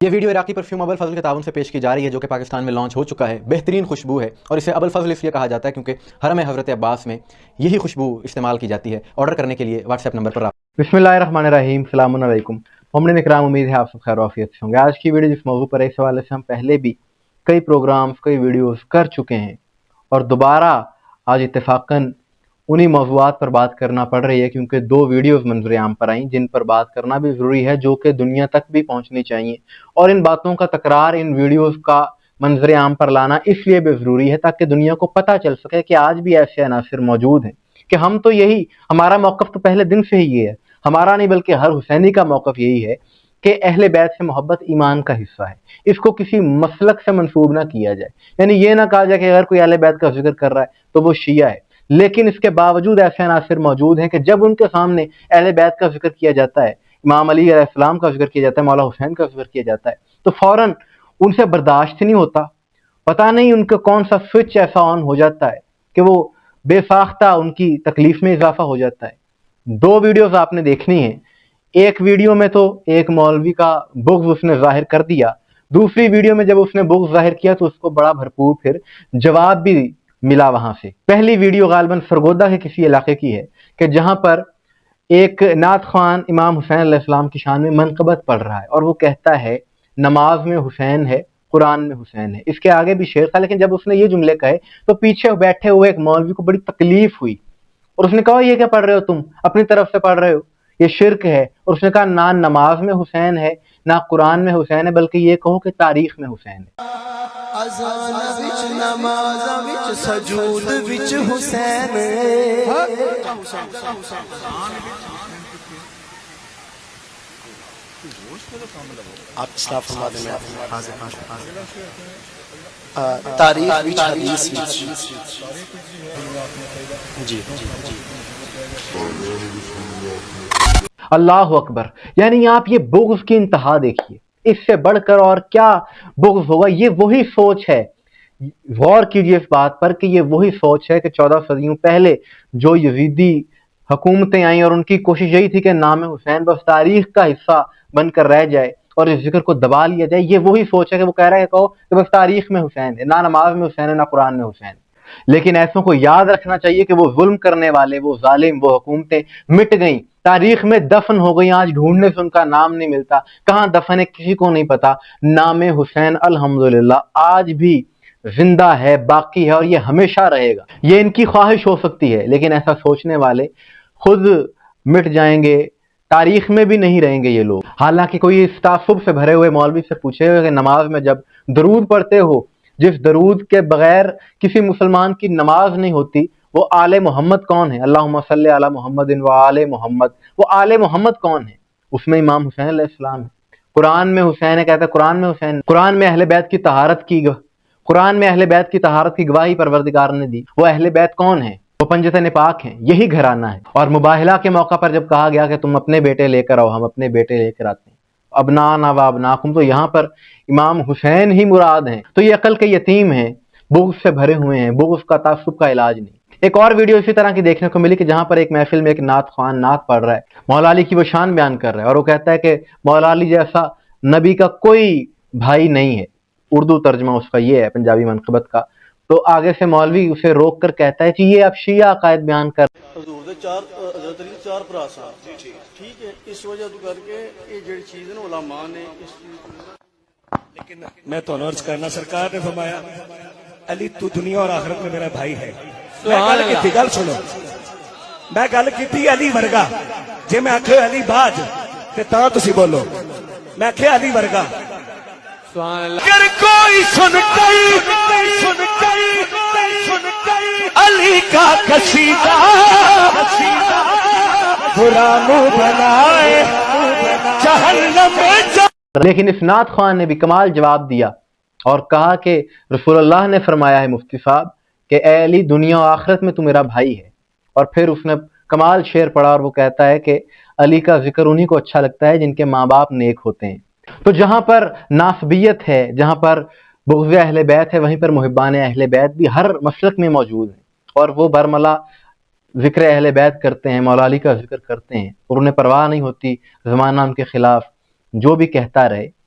یہ ویڈیو عراقی پرفیوم ابو الفضل کے تعاون سے پیش کی جا رہی ہے، جو کہ پاکستان میں لانچ ہو چکا ہے۔ بہترین خوشبو ہے اور اسے ابو الفضل اس لیے کہا جاتا ہے کیونکہ حرم حضرت عباس میں یہی خوشبو استعمال کی جاتی ہے۔ آرڈر کرنے کے لیے واٹس ایپ نمبر پر بسم اللہ الرحمن الرحیم، السلام علیکم مومنین اکرام، امید ہے آپ سب خیر و عافیت سے ہوں گے۔ آج کی ویڈیو جس موضوع پر ہے، اس حوالے سے ہم پہلے بھی کئی پروگرامز، کئی ویڈیوز کر چکے ہیں اور دوبارہ آج اتفاقاً انہی موضوعات پر بات کرنا پڑ رہی ہے، کیونکہ دو ویڈیوز منظر عام پر آئیں جن پر بات کرنا بھی ضروری ہے، جو کہ دنیا تک بھی پہنچنی چاہیے، اور ان باتوں کا تکرار، ان ویڈیوز کا منظر عام پر لانا اس لیے بھی ضروری ہے تاکہ دنیا کو پتہ چل سکے کہ آج بھی ایسے عناصر موجود ہیں کہ ہم تو یہی، ہمارا موقف تو پہلے دن سے ہی یہ ہے، ہمارا نہیں بلکہ ہر حسینی کا موقف یہی ہے کہ اہل بیت سے محبت ایمان کا حصہ ہے۔ اس کو کسی مسلک سے منسوب نہ کیا جائے، یعنی یہ نہ کہا جائے کہ اگر کوئی اہل بیت کا ذکر کر رہا ہے تو وہ شیعہ ہے، لیکن اس کے باوجود ایسے عناصر موجود ہیں کہ جب ان کے سامنے اہل بیت کا ذکر کیا جاتا ہے، امام علی علیہ السلام کا ذکر کیا جاتا ہے، مولا حسین کا ذکر کیا جاتا ہے، تو فوراً ان سے برداشت نہیں ہوتا۔ پتہ نہیں ان کا کون سا سوئچ ایسا آن ہو جاتا ہے کہ وہ بے ساختہ ان کی تکلیف میں اضافہ ہو جاتا ہے۔ دو ویڈیوز آپ نے دیکھنی ہیں، ایک ویڈیو میں تو ایک مولوی کا بغض اس نے ظاہر کر دیا، دوسری ویڈیو میں جب اس نے بغض ظاہر کیا تو اس کو بڑا بھرپور پھر جواب بھی ملا وہاں سے۔ پہلی ویڈیو غالباً سرگودا کے کسی علاقے کی ہے کہ جہاں پر ایک نعت خوان امام حسین علیہ السلام کی شان میں منقبت پڑھ رہا ہے اور وہ کہتا ہے نماز میں حسین ہے، قرآن میں حسین ہے۔ اس کے آگے بھی شعر تھا، لیکن جب اس نے یہ جملے کہے تو پیچھے بیٹھے ہوئے ایک مولوی کو بڑی تکلیف ہوئی اور اس نے کہا یہ کیا پڑھ رہے ہو تم، اپنی طرف سے پڑھ رہے ہو، یہ شرک ہے۔ اور اس نے کہا نہ نماز میں حسین ہے، نہ قرآن میں حسین ہے، بلکہ یہ کہو کہ تاریخ میں حسین ہے۔ اذان وچ نماز وچ سجود وچ حسین آپ اسلاف فرما دیں، میں حاضر تاریخ وچ حدیث وچ جی اللہ اکبر، یعنی آپ یہ بغض کی انتہا دیکھیے، اس سے بڑھ کر اور کیا بغض ہوگا۔ یہ وہی سوچ ہے، غور کیجئے اس بات پر کہ یہ وہی سوچ ہے کہ 14 صدیوں پہلے جو یزیدی حکومتیں آئیں اور ان کی کوشش یہی تھی کہ نام حسین بس تاریخ کا حصہ بن کر رہ جائے اور اس ذکر کو دبا لیا جائے۔ یہ وہی سوچ ہے کہ وہ کہہ رہا ہے کہو کہ بس تاریخ میں حسین ہے، نہ نماز میں حسین ہے، نہ قرآن میں حسین ہے۔ لیکن ایسوں کو یاد رکھنا چاہیے کہ وہ ظلم کرنے والے، وہ ظالم، وہ حکومتیں مٹ گئیں، تاریخ میں دفن ہو گئی، آج ڈھونڈنے سے ان کا نام نہیں ملتا، کہاں دفن ہے کسی کو نہیں پتا۔ نام حسین الحمدللہ آج بھی زندہ ہے، باقی ہے اور یہ ہمیشہ رہے گا۔ یہ ان کی خواہش ہو سکتی ہے، لیکن ایسا سوچنے والے خود مٹ جائیں گے، تاریخ میں بھی نہیں رہیں گے یہ لوگ۔ حالانکہ کوئی اس تعصب سے بھرے ہوئے مولوی سے پوچھے گا کہ نماز میں جب درود پڑھتے ہو، جس درود کے بغیر کسی مسلمان کی نماز نہیں ہوتی، وہ آل محمد کون ہے؟ اللہم صلی علی محمد و آل محمد، وہ آل محمد کون ہے؟ اس میں امام حسین علیہ السلام ہے۔ قرآن میں حسین ہے، کہتا ہے قرآن میں حسین ہے۔ قرآن میں اہل بیت کی طہارت کی گواہی پروردگار نے دی۔ وہ اہل بیت کون ہیں؟ وہ پنجتن پاک ہیں، یہی گھرانہ ہے۔ اور مباہلہ کے موقع پر جب کہا گیا کہ تم اپنے بیٹے لے کر آؤ، ہم اپنے بیٹے لے کر آتے ہیں، ابنانا و ابناکم، تو یہاں پر امام حسین ہی مراد ہیں۔ تو یہ عقل کے یتیم ہیں، بغض سے بھرے ہوئے ہیں، بغض کا تعصب کا علاج نہیں۔ ایک اور ویڈیو اسی طرح کی دیکھنے کو ملی کہ جہاں پر ایک محفل میں ایک نعت خوان نعت پڑھ رہا ہے، مولا علی کی وہ شان بیان کر رہا ہے اور وہ کہتا ہے کہ مولا علی جیسا نبی کا کوئی بھائی نہیں ہے۔ اردو ترجمہ اس کا یہ ہے پنجابی منقبت کا۔ تو آگے سے مولوی اسے روک کر کہتا ہے کہ یہ اب شیعہ عقائد بیان کر حضور دے حضرت علی چار بھرا سن، ٹھیک ہے، اس وجہ تو کر کے یہ جڑی چیز ہے نا علماء نے اس لیکن میں تو عرض کرنا، سرکار نے فرمایا علی تو دنیا اور آخرت میں میرا بھائی ہے۔ میں گل سنو، میں گل کی علی ورگا، جی میں آخر علی باج تے تسی بولو، میں آخر علی ورگا اگر کوئی سن گئی علی کا قصیدہ برا منہ بنائے جہنم میں جا۔ لیکن اس نعت خوان نے بھی کمال جواب دیا اور کہا کہ رسول اللہ نے فرمایا ہے مفتی صاحب کہ اے علی دنیا و آخرت میں تو میرا بھائی ہے۔ اور پھر اس نے کمال شعر پڑھا اور وہ کہتا ہے کہ علی کا ذکر انہی کو اچھا لگتا ہے جن کے ماں باپ نیک ہوتے ہیں۔ تو جہاں پر ناسبیت ہے، جہاں پر بغض اہل بیت ہے، وہیں پر محبان اہل بیت بھی ہر مسلک میں موجود ہیں اور وہ برملا ذکر اہل بیت کرتے ہیں، مولا علی کا ذکر کرتے ہیں اور انہیں پرواہ نہیں ہوتی زمانہ ان کے خلاف جو بھی کہتا رہے۔